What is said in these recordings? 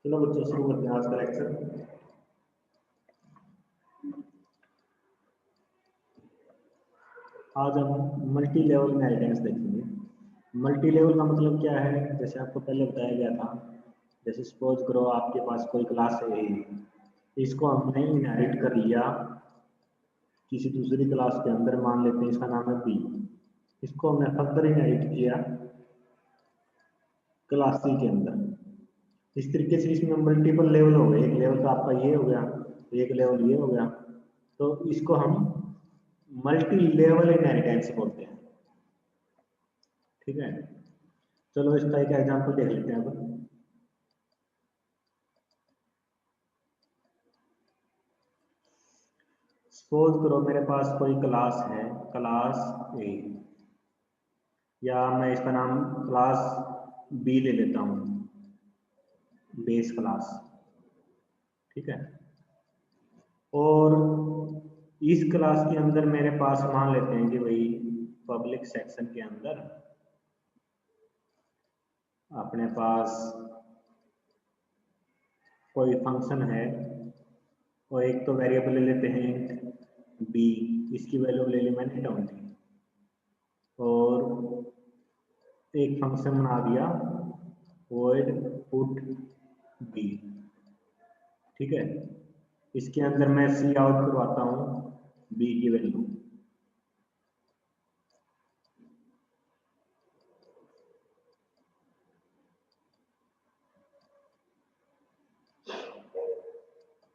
चलो बच्चों शुरू करते हैं आज का लेक्चर। आज हम मल्टी लेवल इनहेरिटेंस देखेंगे। मल्टी लेवल का मतलब क्या है, जैसे आपको पहले बताया गया था। जैसे सपोज करो आपके पास कोई क्लास है, इसको हमने इनहेरिट कर लिया किसी दूसरी क्लास के अंदर, मान लेते हैं इसका नाम है बी। इसको हमने फर्दर इनहेरिट किया क्लास सी के अंदर। इस तरीके से इसमें मल्टीपल लेवल हो गए। एक लेवल तो आपका ये हो गया, एक लेवल ये हो गया, तो इसको हम मल्टी लेवल इनहेरिटेंस बोलते हैं। ठीक है, चलो इसका एक एग्जांपल देख लेते हैं अब। सपोज करो मेरे पास कोई क्लास है, क्लास ए, या मैं इसका नाम क्लास बी ले लेता हूँ, बेस क्लास। ठीक है, और इस क्लास के अंदर मेरे पास मान लेते हैं कि भाई पब्लिक सेक्शन के अंदर अपने पास कोई फंक्शन है, और एक तो वेरिएबल ले लेते हैं बी, इसकी वैल्यू ले ली मैंने 20, और एक फंक्शन बना दिया void put b। ठीक है, इसके अंदर मैं सी आउट करवाता हूँ बी की वैल्यू।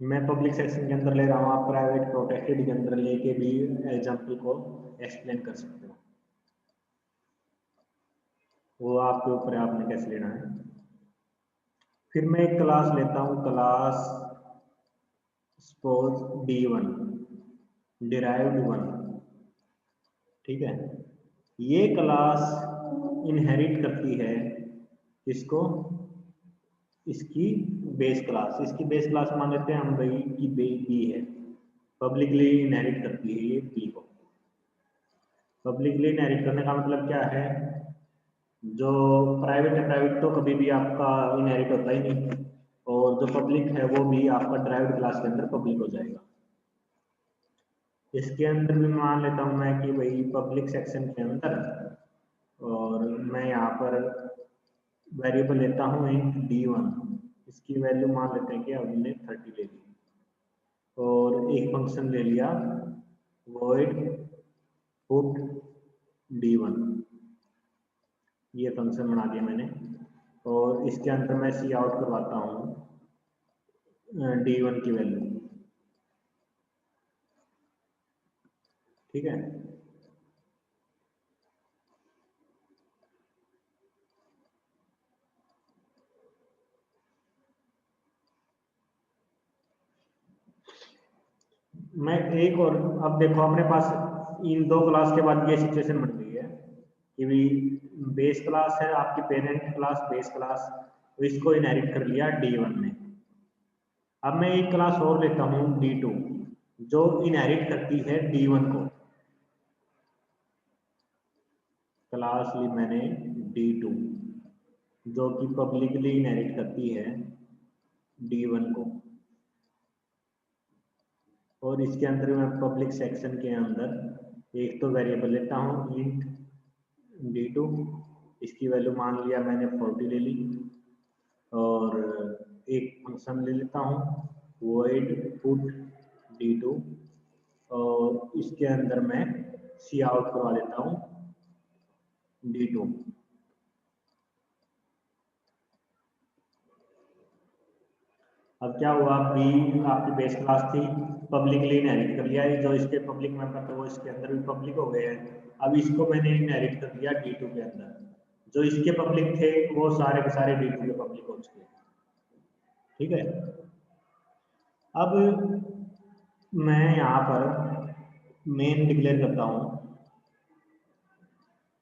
मैं पब्लिक सेक्शन के अंदर ले रहा हूँ, आप प्राइवेट प्रोटेक्टेड के अंदर लेके भी एग्जाम्पल को एक्सप्लेन कर सकते हो, वो आपके ऊपर है आपने कैसे लेना है। फिर मैं एक क्लास लेता हूँ, क्लास सपोज D1 डिराइव्ड 1। ठीक है, ये क्लास इनहेरिट करती है इसको, इसकी बेस क्लास। इसकी बेस क्लास मान लेते हैं हम भाई की बी है, पब्लिकली इनहेरिट करती है ये बी को। पब्लिकली इनहेरिट करने का मतलब क्या है, जो प्राइवेट है, प्राइवेट तो कभी भी आपका इनहेरिट होता ही नहीं, और जो पब्लिक है वो भी आपका ड्राइव्ड क्लास के अंदर पब्लिक हो जाएगा। इसके अंदर भी मान लेता हूँ मैं कि भाई पब्लिक सेक्शन के अंदर, और मैं यहाँ पर वेरिएबल लेता हूँ इंट D1, इसकी वैल्यू मान लेते हैं कि हमने 30 ले ली, और एक फंक्शन ले लिया void put D1, ये फंक्शन बना दिया मैंने, और इसके अंदर मैं सी आउट करवाता हूँ D1 की वैल्यू। ठीक है, मैं एक और, अब देखो अपने पास इन दो क्लास के बाद ये सिचुएशन बन गई है कि भी बेस क्लास है आपकी पेरेंट क्लास, बेस क्लास, तो इसको इनहेरिट कर लिया D1 ने। अब मैं एक क्लास और लेता हूँ D2, जो इनहेरिट करती है D1 को। क्लास ली मैंने D2, जो कि पब्लिकली इनहेरिट करती है D1 को, और इसके अंदर मैं पब्लिक सेक्शन के अंदर एक तो वेरिएबल लेता हूँ इंट D2, इसकी वैल्यू मान लिया मैंने 40 ले ली, और एक फंक्शन ले लेता हूँ void put D2, और इसके अंदर मैं सी आउट करवा देता हूँ D2। अब क्या हुआ, बी आपकी बेस क्लास थी, पब्लिकली इनहेरिट कर लिया, जो इसके पब्लिक मेंबर थे वो इसके अंदर भी पब्लिक हो गए हैं। अब इसको मैंने इनहेरिट कर दिया D2 के अंदर, जो इसके पब्लिक थे वो सारे के सारे D2 के पब्लिक हो चुके। ठीक है, अब मैं यहाँ पर मेन डिक्लेयर करता हूँ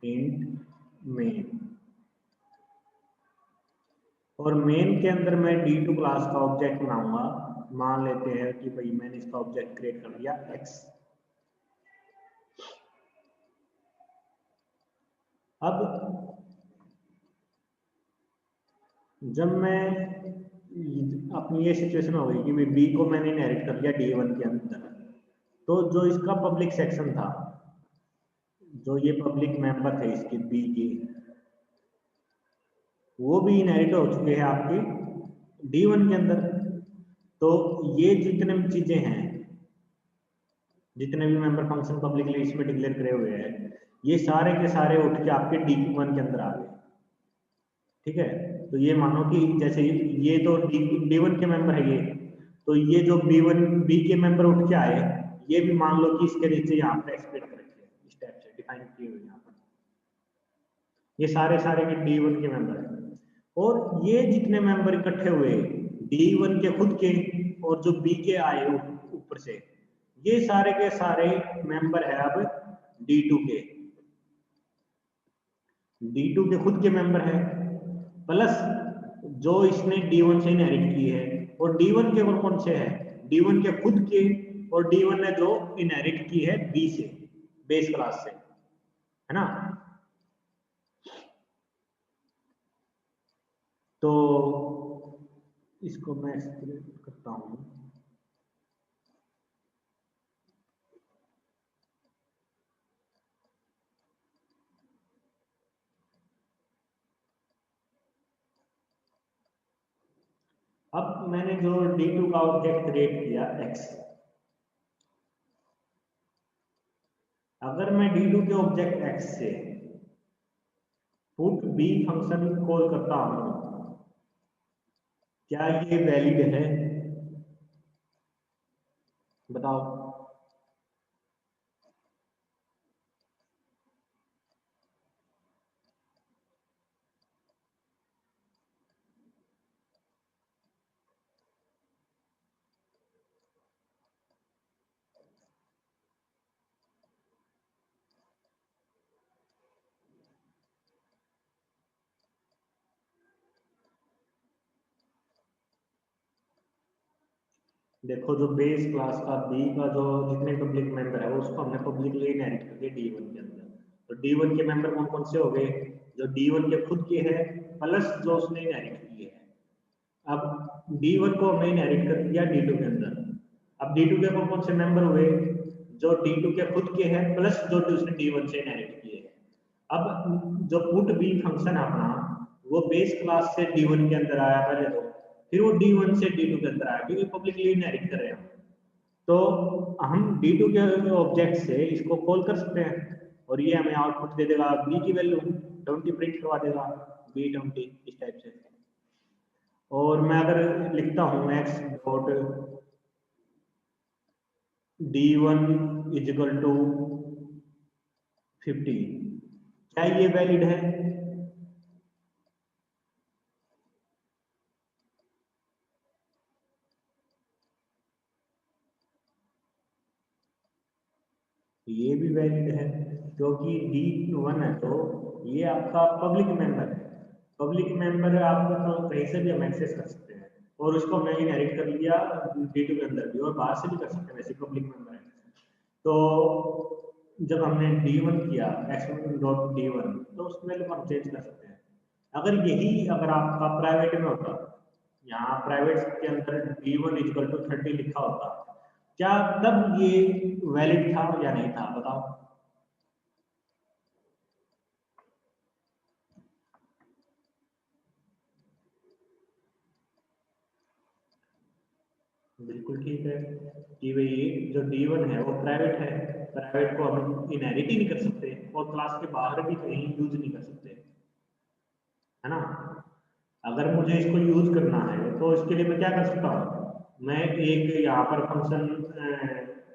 इंट मेन, और मेन के अंदर मैं D2 क्लास का ऑब्जेक्ट बनाऊंगा। मान लेते हैं कि भाई मैंने इसका ऑब्जेक्ट क्रिएट कर दिया x। अब जब मैं अपनी ये सिचुएशन हो गई कि बी को मैंने इनहेरिट कर लिया D1 के अंदर, तो जो इसका पब्लिक सेक्शन था, जो ये पब्लिक मेंबर थे इसके बी के, वो भी इनहेरिट हो चुके हैं आपके D1 के अंदर। तो ये जितने भी चीजें हैं, जितने भी मेंबर फंक्शन पब्लिकली इसमें डिक्लेयर करे हुए हैं, ये सारे के सारे उठ के आपके D1 के अंदर आ गए। ठीक है, तो ये मानो कि जैसे ये तो D1 के मेंबर है ये, तो ये जो B के मेंबर उठ के आए, ये भी मान लो कि इसके नीचे यहाँ पर एक्सप्लेन कर रखे हैं, इस टाइप से डिफाइन किए हुए यहाँ पर, ये सारे सारे के D1 के मेंबर हैं। और ये जितने मेंबर इकट्ठे हुए D1 के खुद के और जो B के आए ऊपर से, ये सारे के सारे मेंबर है अब D2 के। D2 के खुद के मेंबर है, प्लस जो इसने D1 से इनहेरिट की है, और D1 के कौन से है, D1 के खुद के, और D1 ने जो इनहेरिट की है B से, बेस क्लास से, है ना। तो इसको मैं एक्सप्लेन करता हूं। अब मैंने जो D2 का ऑब्जेक्ट क्रिएट किया X, अगर मैं D2 के ऑब्जेक्ट X से पुट B फंक्शन कॉल करता हूं, क्या ये वैलिड है, बताओ। देखो, जो बेस क्लास का बी का जो जितने पब्लिक मेंबर है उसको हमने पब्लिकली इनहेरिट कर दिया D1 के अंदर। तो D1 के मेंबर कौन कौन से हो गए, जो D1 के खुद के हैं प्लस जो उसने इनहेरिट किए हैं। अब D1 को हमने इनहेरिट कर दिया D2 के अंदर। अब D2 के कौन कौन से मेंबर हुए, जो D2 के खुद के हैं प्लस जो उसने D1 से इनहेरिट किए हैं। अब जो पुट बी फंक्शन है अपना, वो बेस क्लास से D1 के अंदर आया पहले, तो फिर वो D1 से D2 के अंदर आया, क्योंकि पब्लिकली इनहेरिट कर रहे हैं। तो हम D2 के ऑब्जेक्ट से इसको कॉल कर सकते हैं, और ये हमें आउटपुट दे देगा B की वैल्यू 20 प्रिंट करवा देगा, B20 इस टाइप से। और मैं अगर लिखता हूँ x dot D1 is equal to 50, क्या ये वैलिड है? ये भी वैलिड है, क्योंकि D1 है तो ये आपका पब्लिक मेंबर है। पब्लिक मेंबर आप तो कहीं से भी हम एक्सेस कर सकते हैं, और उसको हमने इनहेरिट कर लिया D2 के अंदर भी, और बाहर से भी कर सकते हैं, वैसे पब्लिक मेंबर है। तो जब हमने D1 किया x1.D1, तो उसकी वैल्यू हम चेंज कर सकते हैं। अगर आपका प्राइवेट में होता, यहाँ प्राइवेट के अंदर D1 इक्वल टू 30 लिखा होता, क्या तब ये वैलिड था या नहीं था, बताओ। बिल्कुल ठीक है कि भाई जो D1 है वो प्राइवेट है, प्राइवेट को हम इनहेरिट ही नहीं कर सकते, और क्लास के बाहर भी कहीं यूज नहीं कर सकते, है ना। अगर मुझे इसको यूज करना है तो इसके लिए मैं क्या कर सकता हूँ, मैं एक यहाँ पर फंक्शन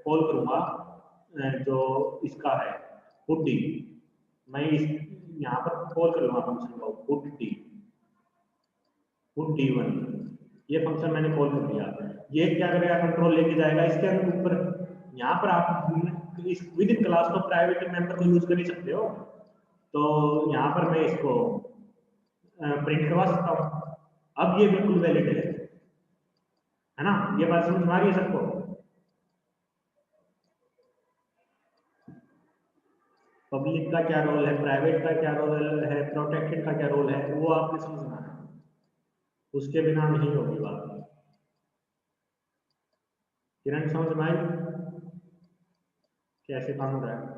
कॉल करूंगा, जो इसका है पुट डी। मैं इस यहाँ पर कॉल करूंगा फंक्शन को पुट D1, ये फंक्शन मैंने कॉल कर दिया। ये क्या करेगा, कंट्रोल लेके जाएगा इसके ऊपर। यहाँ पर आप इस विद इन क्लास तो प्राइवेट मेंबर को यूज कर ही सकते हो, तो यहाँ पर मैं इसको प्रिंट करवा सकता हूँ। अब ये बिल्कुल वैलिड है ना, ये बात समझ में आ रही है सबको। पब्लिक का क्या रोल है, प्राइवेट का क्या रोल है, प्रोटेक्टेड का क्या रोल है, वो आपने समझना है, उसके बिना नहीं होगी बात। किरण समझ में आई कैसे काम हो रहा है?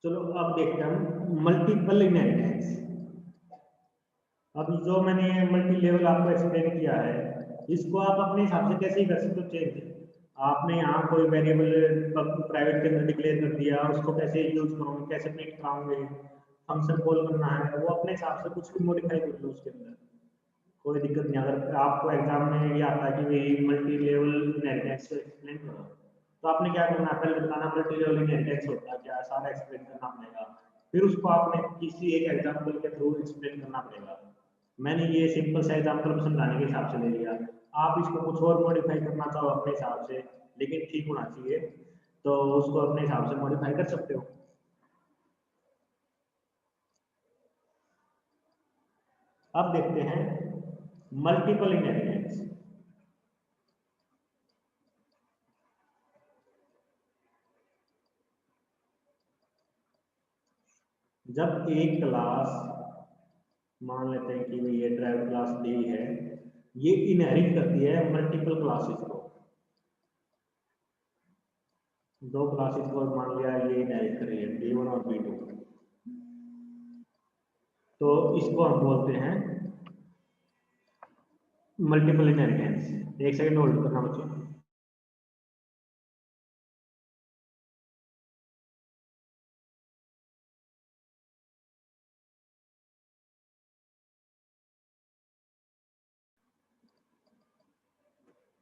चलो अब देखते हैं मल्टीपल इनहेरिटेंस। अब जो मैंने मल्टी लेवल आपको एक्सप्लेन किया है, इसको आप अपने हिसाब से कैसे ही कर सकते हो चेंज। आपने यहाँ कोई वेरिएबल प्राइवेट के अंदर डिक्लेयर कर दिया, उसको कैसे यूज करोगे, कैसे प्रिंट कराओगे, फंक्शन कॉल करना है, वो अपने हिसाब से कुछ भी मॉडिफाई कर लो उसके अंदर, कोई दिक्कत नहीं। अगर आपको एग्जाम में ये आता है कि भाई मल्टी लेवल इनहेरिटेंस एक्सप्लेन करो, तो आपने क्या करना है, पहले बताना मल्टी लेवल इनहेरिटेंस होता है क्या, सारा एक्सप्लेन करना पड़ेगा। फिर उसको आपने किसी एक एग्जाम्पल के थ्रू एक्सप्लेन करना पड़ेगा। मैंने ये सिंपल सा एग्जाम्पल समझाने के हिसाब से ले लिया, आप इसको कुछ और मॉडिफाई करना चाहो अपने हिसाब से, लेकिन ठीक होना चाहिए, तो उसको अपने हिसाब से मॉडिफाई कर सकते हो। अब देखते हैं मल्टीपल इनहेरिटेंस। जब एक क्लास, मान लेते हैं कि ये ड्राइव क्लास डी है, ये इनहेरिट करती है मल्टीपल क्लासेस को, दो क्लासेस को मान लिया ये इनहेरिट कर रही है, B1 और B2, तो इसको हम बोलते हैं मल्टीपल इनहेरिटेंस। एक सेकंड होल्ड करना बच्चों।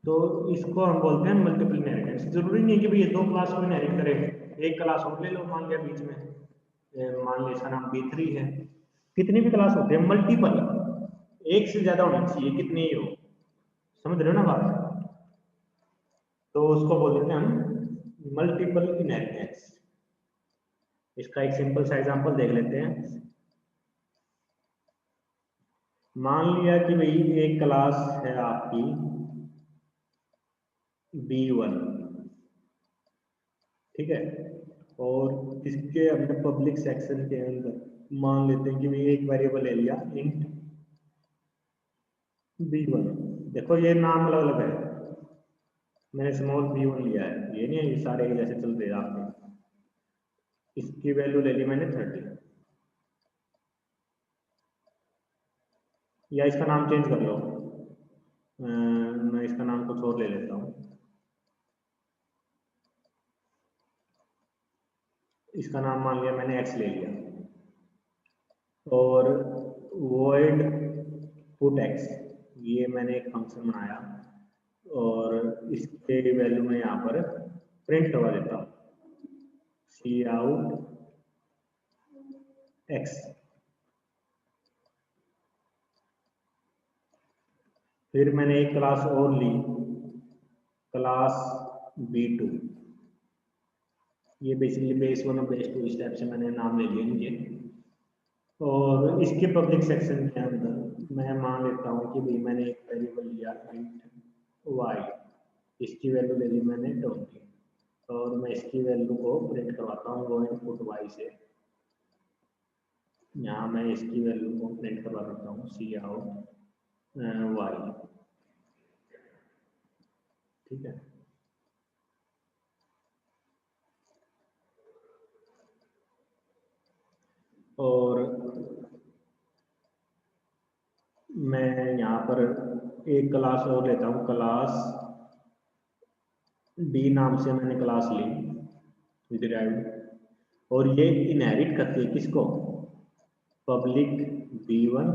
तो इसको हम बोलते हैं मल्टीपल इनहेरिटेंस। जरूरी नहीं है कि भाई ये दो क्लास को इनहेरिट करे, एक क्लास और ले लो मान लिया बीच में, मान लिया इसका नाम B3 है। कितनी भी क्लास होती है मल्टीपल, एक से ज्यादा होनी चाहिए, कितनी ही हो, समझ रहे हो ना बात? तो उसको बोल देते हैं हम मल्टीपल इनहेरिटेंस। इसका एक सिंपल सा एग्जांपल देख लेते हैं। मान लिया कि भाई एक क्लास है आपकी B1, ठीक है, और इसके हमने पब्लिक सेक्शन के अंदर मान लेते हैं कि भाई एक वेरिएबल ले लिया इंट B1। देखो ये नाम अलग अलग है, मैंने स्मॉल B1 लिया है, ये नहीं है ये सारे जैसे चल रहे हैं आपके। इसकी वैल्यू ले ली मैंने 30, या इसका नाम चेंज कर लो, मैं इसका नाम कुछ और ले लेता हूँ। इसका नाम मान लिया मैंने x ले लिया, और void put x, ये मैंने एक फंक्शन बनाया, और इसके वैल्यू में यहाँ पर प्रिंट करवा देता हूँ cout x। फिर मैंने एक क्लास और ली, क्लास B2, ये बेसिकली बेस 1 और बेस 2 इस टाइप से मैंने नाम ले लिए इनके। और इसके पब्लिक सेक्शन के अंदर मैं मान लेता हूँ कि भाई मैंने एक वेरिएबल लिया इंट y, इसकी वैल्यू ले ली मैंने 20, और मैं इसकी वैल्यू को प्रिंट करवाता हूँ वो इनपुट y से। यहाँ मैं इसकी वैल्यू को प्रिंट करवा देता हूँ cout y, ठीक है। और मैं यहाँ पर एक क्लास और लेता हूँ, क्लास डी नाम से मैंने क्लास ली डिराइव्ड, और ये इनहेरिट करती है किसको, पब्लिक B1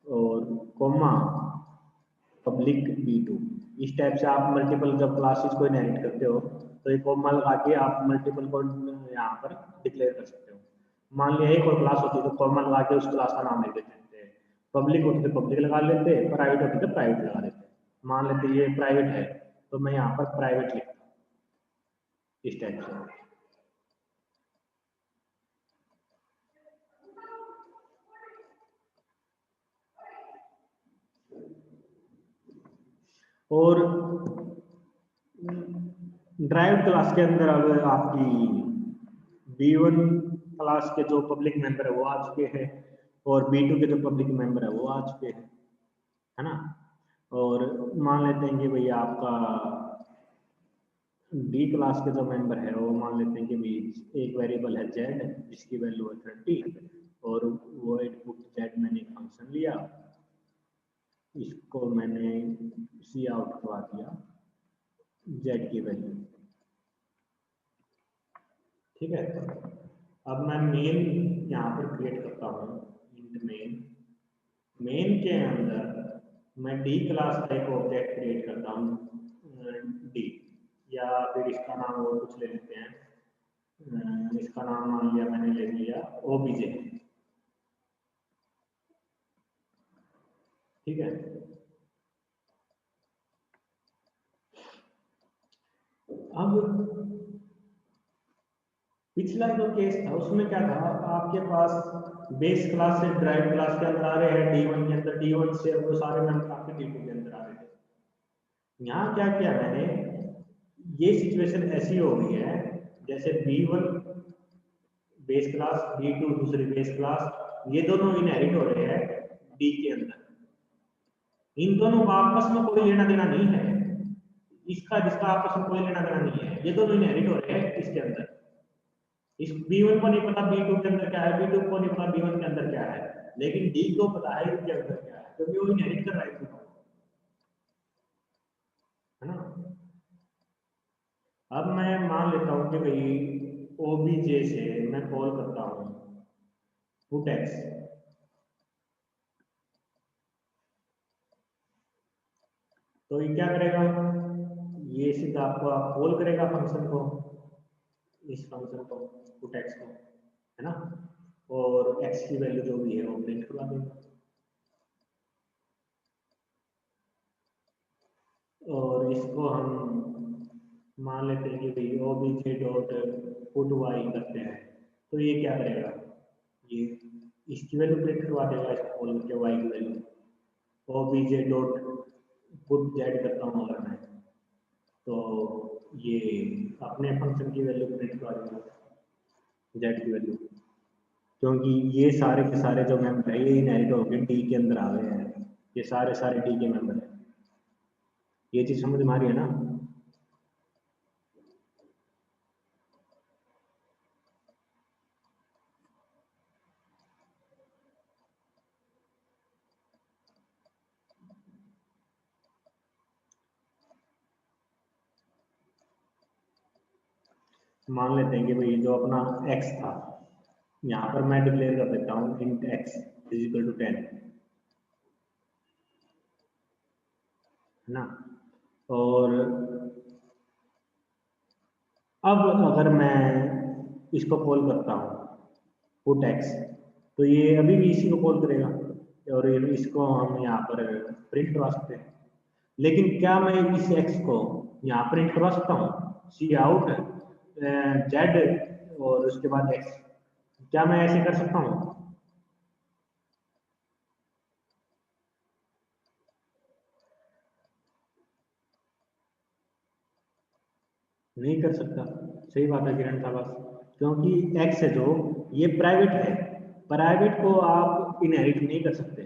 और कोमा पब्लिक B2। इस टाइप से आप मल्टीपल जब क्लासेस को इनहेरिट करते हो, तो एक कोमा लगा के आप मल्टीपल को यहाँ पर डिक्लेयर कर सकते हो। मान लिया एक और क्लास होती है तो कोमा लगा के उस क्लास का नाम लिख देते हैं, पब्लिक होती तो पब्लिक लगा लेते, प्राइवेट होती तो प्राइवेट लगा देते। मान लेते ये प्राइवेट है, तो मैं यहाँ पर प्राइवेट लिखता हूँ इस टाइप से। और ड्राइव क्लास के अंदर अब आपकी B1 क्लास के जो पब्लिक मेंबर है वो आ चुके हैं और B2 के जो पब्लिक मेंबर है वो आ चुके हैं, है ना। और मान लेते हैं कि भैया आपका D क्लास के जो मेंबर है वो मान लेते हैं कि भी एक वेरिएबल है z जिसकी वैल्यू है 30 और वो इनपुट z मैंने एक फंक्शन लिया, इसको मैंने सी आउट करवा दिया z की वैल्यू, ठीक है। अब मैं मेन यहाँ पर क्रिएट करता हूँ, इंट मेन के अंदर मैं D क्लास का एक ऑब्जेक्ट क्रिएट करता हूँ D, या फिर इसका नाम और कुछ ले लेते हैं, इसका नाम मान लिया मैंने, ले लिया OBJ, ठीक है। अब पिछला जो केस था उसमें क्या था, आपके पास बेस क्लास से ड्राइव क्लास के अंदर आ रहे हैं D1 के अंदर, D1 से वो सारे मेंबर आपके D2 के अंदर आ रहे थे। यहाँ क्या किया मैंने, ये सिचुएशन ऐसी हो गई है जैसे B1 बेस क्लास, B2 दूसरी बेस क्लास, ये दोनों इनहेरिट हो रहे हैं D के अंदर, इन दोनों का आपस में कोई लेना देना नहीं है, इसका जिसका आपस में कोई लेना देना नहीं है, ये दोनों इनहेरिट हो रहे हैं इसके अंदर। इस B1 को नहीं पता B2 के अंदर क्या है, B2 को नहीं पता B1 के अंदर क्या है, लेकिन D को पता है इसके अंदर क्या है, क्योंकि वो इनहेरिट कर रहा है, है ना। अब मैं मान लेता हूँ कि भाई OBJ से मैं कॉल करता हूँ putex, तो ये क्या करेगा, ये सीधा आपको कॉल करेगा फंक्शन को, इस फंक्शन को putex को, है ना, और x की वैल्यू जो भी है वो प्रिंट करवा देगा। और इसको हम मान लेते हैं कि भाई OBJ डॉट पुट y करते हैं, तो ये क्या करेगा, ये इसकी वैल्यू प्रिंट करवा देगा, इसको कॉल करके y की value. OBJ dot put z करता हूँ अगर मैं, तो ये अपने फंक्शन की वैल्यू प्रिंट करवा देगा z की वैल्यू, क्योंकि ये सारे के सारे जो मेंबर है ये इनहेरिट होकर D के अंदर आ गए हैं, ये सारे सारे D के मेंबर हैं। ये चीज समझ में आ रही है ना। मान लेते हैं कि भाई जो अपना x था, यहाँ पर मैं डिक्लेयर कर देता हूँ int x is equal to 10, है ना। और अब अगर मैं इसको कॉल करता हूँ पुट x, तो ये अभी भी इसी को कॉल करेगा और इसको हम यहाँ पर प्रिंट करवा सकते हैं। लेकिन क्या मैं इस x को यहाँ प्रिंट करवा सकता हूँ सी आउट z और उसके बाद x, क्या मैं ऐसे कर सकता हूँ? नहीं कर सकता। सही बात है किरण साहब, क्योंकि x है जो ये प्राइवेट है, प्राइवेट को आप इनहेरिट नहीं कर सकते।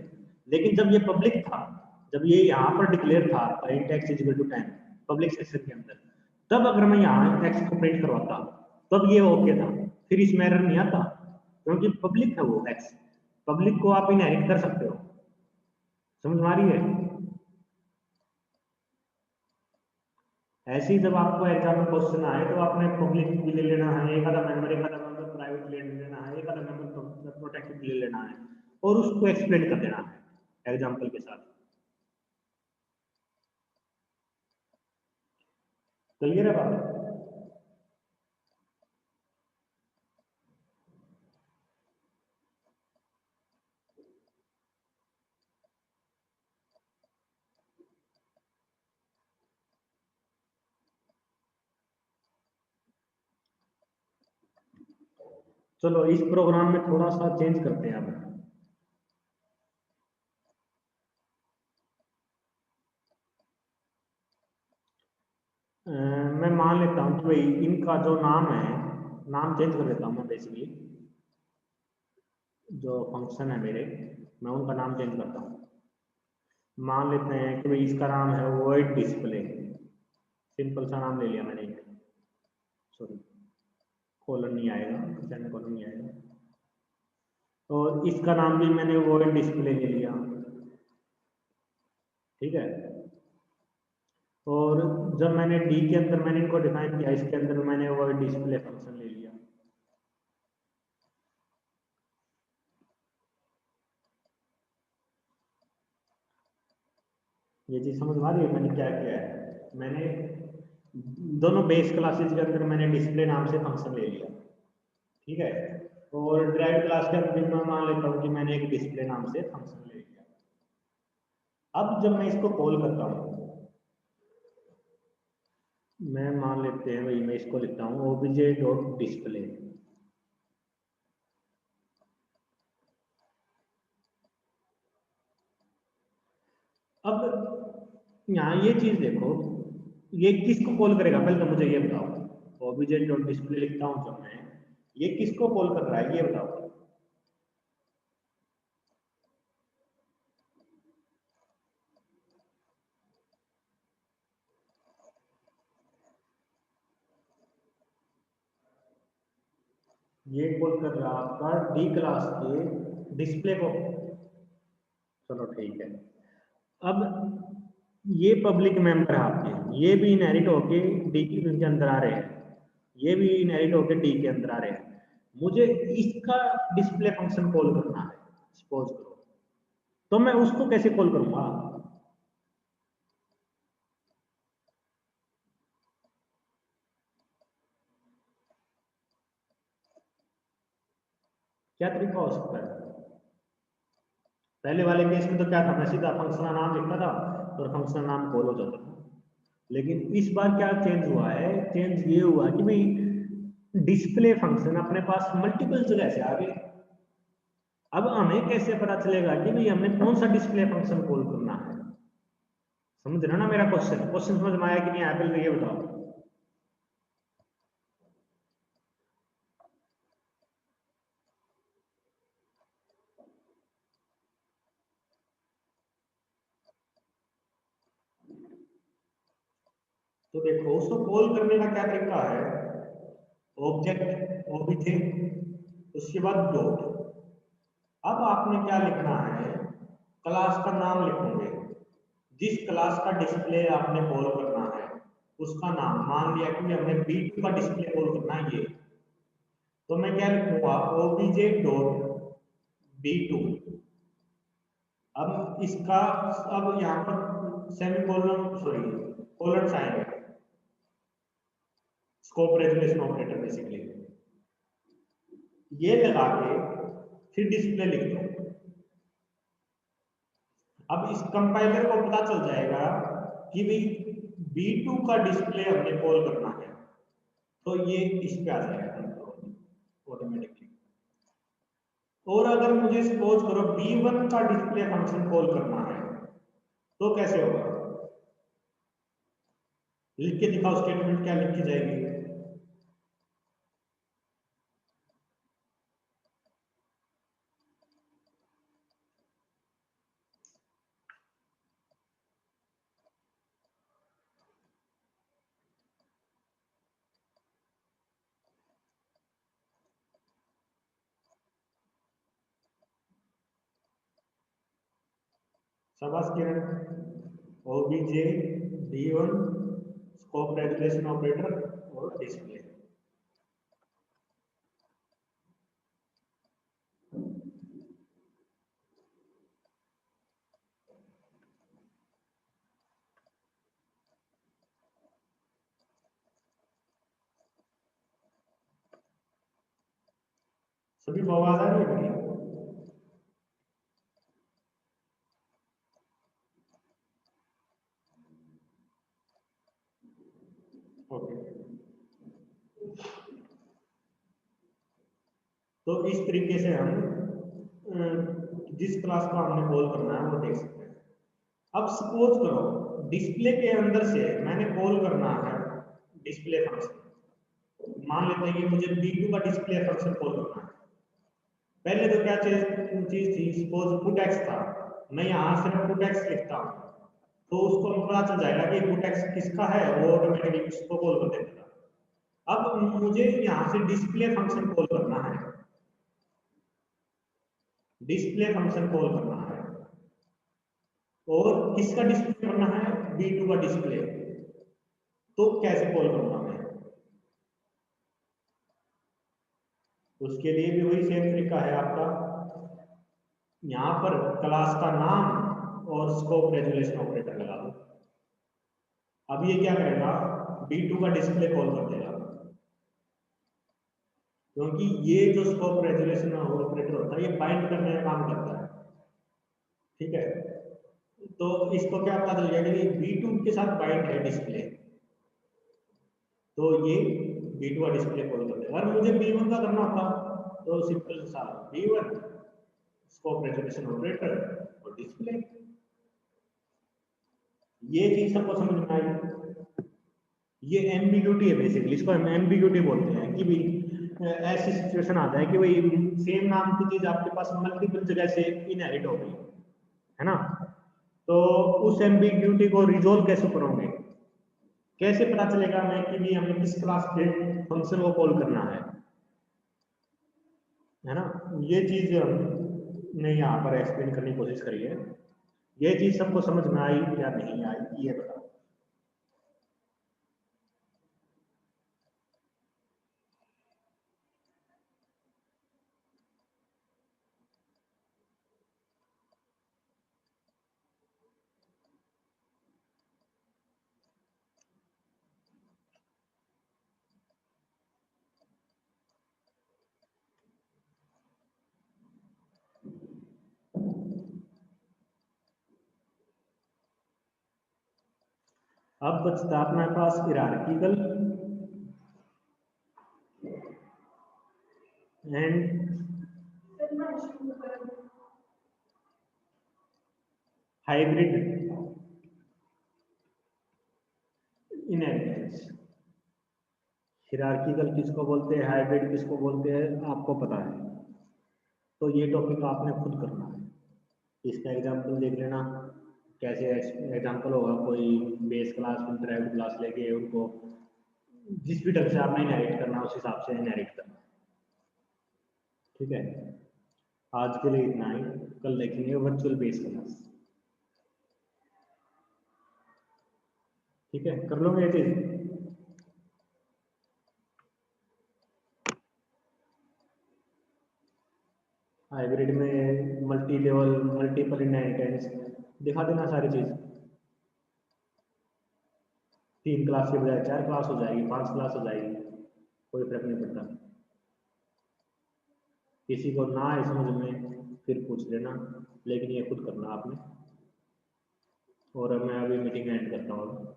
लेकिन जब ये पब्लिक था, जब ये यहाँ पर डिक्लेयर था int x is equal to 10 public section के अंदर, तब अगर मैं यहाँ x को प्रिंट करवाता तब ये ओके था, फिर इसमें एरर नहीं आता, क्योंकि पब्लिक है वो x, पब्लिक को आप इनहेरिट कर सकते हो। समझ में आ रही है? ऐसे ही जब आपको एग्जाम में क्वेश्चन आए तो आपने पब्लिक भी ले लेना है, एक आधा मेंबर प्राइवेट ले लेना है, एक आधा मेंबर प्रोटेक्टेड ले लेना है और उसको एक्सप्लेन कर देना है एग्जाम्पल के साथ। क्लियर है बात? चलो इस प्रोग्राम में थोड़ा सा चेंज करते हैं अब। मैं मान लेता हूँ कि भाई इनका जो नाम है, नाम चेंज कर देता हूँ मैं बेसिकली, जो फंक्शन है मेरे, मैं उनका नाम चेंज करता हूँ। मान लेते हैं कि भाई इसका नाम है वॉइड डिस्प्ले, सिंपल सा नाम ले लिया मैंने, सॉरी कॉलन नहीं आएगा, सेमी कॉलन नहीं आएगा, और इसका नाम भी मैंने वॉइड डिस्प्ले ले लिया, ठीक है। और जब मैंने डी के अंदर मैंने इनको डिफाइन किया, इसके अंदर मैंने वॉइड डिस्प्ले फंक्शन ले लिया। ये चीज समझ आ रही है मैंने क्या किया है? मैंने दोनों बेस क्लासेस के अंदर मैंने डिस्प्ले नाम से फंक्शन ले लिया, ठीक है। और ड्राइव क्लास के अंदर मैं मान लेता हूँ कि मैंने एक डिस्प्ले नाम से फंक्शन ले लिया। अब जब मैं इसको कॉल करता हूँ, मैं मान लेते हैं भाई, मैं इसको लिखता हूँ ओबीजे डॉट डिस्प्ले। अब यहाँ ये चीज देखो, ये किसको कॉल करेगा पहले तो मुझे ये बताओ। ओबीजे डॉट डिस्प्ले लिखता हूँ जब मैं, ये किसको कॉल कर रहा है ये बताओ। ये कॉल कर रहा है आपका डी क्लास के डिस्प्ले को। चलो ठीक है। अब ये पब्लिक मेंबर है आपके, ये भी इनहेरिट होके डी के अंदर आ रहे हैं, ये भी इनहेरिट होके डी के अंदर आ रहे हैं। मुझे इसका डिस्प्ले फंक्शन कॉल करना है, सपोज करो, तो मैं उसको कैसे कॉल करूंगा? क्या तरीका हो सकता है? पहले वाले केस में तो क्या था, मैं सीधा फंक्शन का नाम लिखता था और फंक्शन नाम कॉल हो जाता था। लेकिन इस बार क्या चेंज हुआ है? चेंज ये हुआ कि भाई डिस्प्ले फंक्शन अपने पास मल्टीपल जगह से आ गए। अब हमें कैसे पता चलेगा कि भाई हमें कौन सा डिस्प्ले फंक्शन कॉल करना है? समझ रहे हो ना मेरा क्वेश्चन? क्वेश्चन समझ में आया कि नहीं आया पहले ये बताओ। तो देखो उसको कॉल करने का क्या तरीका है? ऑब्जेक्ट ओबीजे, उसके बाद डॉट। अब आपने क्या लिखना है? क्लास का नाम लिखोगे, जिस क्लास का डिस्प्ले आपने कॉल करना है उसका नाम। मान लिया कि हमने बी2 का डिस्प्ले कॉल करना है ये, तो मैं क्या लिखूंगा? OBJ dot B two. अब इसका, अब यहाँ पर semicolon, sorry colon sign है, स्कोप रेजोल्यूशन ऑपरेटर बेसिकली, ये लगा के फिर डिस्प्ले लिख दो। अब इस कंपाइलर को पता चल जाएगा कि भाई B2 का डिस्प्ले हमने कॉल करना है, तो ये इस पे आ जाएगा ऑटोमेटिकली। और अगर मुझे सपोज करो B1 का डिस्प्ले फंक्शन कॉल करना है, तो कैसे होगा? लिख के दिखाओ, स्टेटमेंट क्या लिखी जाएगी? शाबाश Kiran. OBJ B1 scope resolution operator और डिस्प्ले। सभी को आवाज आ रही है मेरी? ओके। तो इस तरीके से हम जिस क्लास को हमने कॉल करना है वो देख सकते हैं। अब सपोज करो डिस्प्ले के अंदर से मैंने कॉल करना है डिस्प्ले फंक्शन। मान लेते हैं कि मुझे B2 का डिस्प्ले फंक्शन कॉल करना है। पहले तो क्या चीज थी, सपोज पुट एक्स था, मैं यहाँ सिर्फ पुट एक्स लिखता हूँ तो उसको पता चल जाएगा कि पुट एक्स किसका है, वो ऑटोमेटिकली उसको कॉल कर देगा। अब मुझे यहाँ से डिस्प्ले फंक्शन कॉल करना है, डिस्प्ले फंक्शन कॉल करना है, और किसका डिस्प्ले करना है, B2 का डिस्प्ले। तो कैसे कॉल करूंगा मैं, उसके लिए भी वही सेम तरीका है आपका। यहाँ पर क्लास का नाम और स्कोप रेजोल्यूशन ऑपरेटर लगा दो। अब ये क्या करेगा, B2 का डिस्प्ले कॉल कर देगा, क्योंकि ये जो स्कोप रेजोल्यूशन ऑपरेटर होता है ये बाइंड करने का काम करता है। ठीक है, तो इसको क्या पता चल गया कि B2 के साथ बाइंड है डिस्प्ले, तो ये B2 का डिस्प्ले कॉल कर देगा। अगर मुझे B1 का करना होता तो सिंपल सा B1 स्कोप रेजोल्यूशन ऑपरेटर और डिस्प्ले। ये चीज सबको समझ में आई। ये एम्बिग्यूटी है बेसिकली, इसको हम एम्बिग्यूटी बोलते हैं कि भी ऐसी सिचुएशन आता है कि भाई सेम नाम की चीज आपके पास मल्टीपल जगह से इनहेरिट हो गई है ना, तो उस एम्बिग्यूटी को रिजोल्व कैसे करोगे, कैसे पता चलेगा मैं कि भी हमें किस क्लास के फंक्शन को कॉल करना है ना। ये चीज हमने यहाँ पर एक्सप्लेन करने की कोशिश करी है। ये चीज सबको समझ में आई या नहीं आई, ये बताओ। अब बचता अपने पास hierarchical and hybrid inheritance. Hierarchical किसको बोलते हैं, हाइब्रिड किसको बोलते हैं, आपको पता है, तो ये टॉपिक आपने खुद करना है। इसका एग्जांपल देख लेना, कैसे एग्जांपल होगा, कोई बेस क्लास में ड्राइव क्लास लेके उनको जिस भी ढंग से आपने इनहेरिट करना उस हिसाब से इनहेरिट करना। ठीक है, आज के लिए इतना ही, कल देखेंगे वर्चुअल बेस क्लास। ठीक है, कर लोगे ये चीज। हाइब्रिड में मल्टी लेवल मल्टीपल इनहेरिटेंस दिखा देना सारी चीज। 3 क्लास के बजाय 4 क्लास हो जाएगी, 5 क्लास हो जाएगी, कोई फर्क नहीं पड़ता। किसी को ना आए समझ में फिर पूछ लेना, लेकिन ये खुद करना आपने। और अब मैं अभी मीटिंग एंड करता हूँ।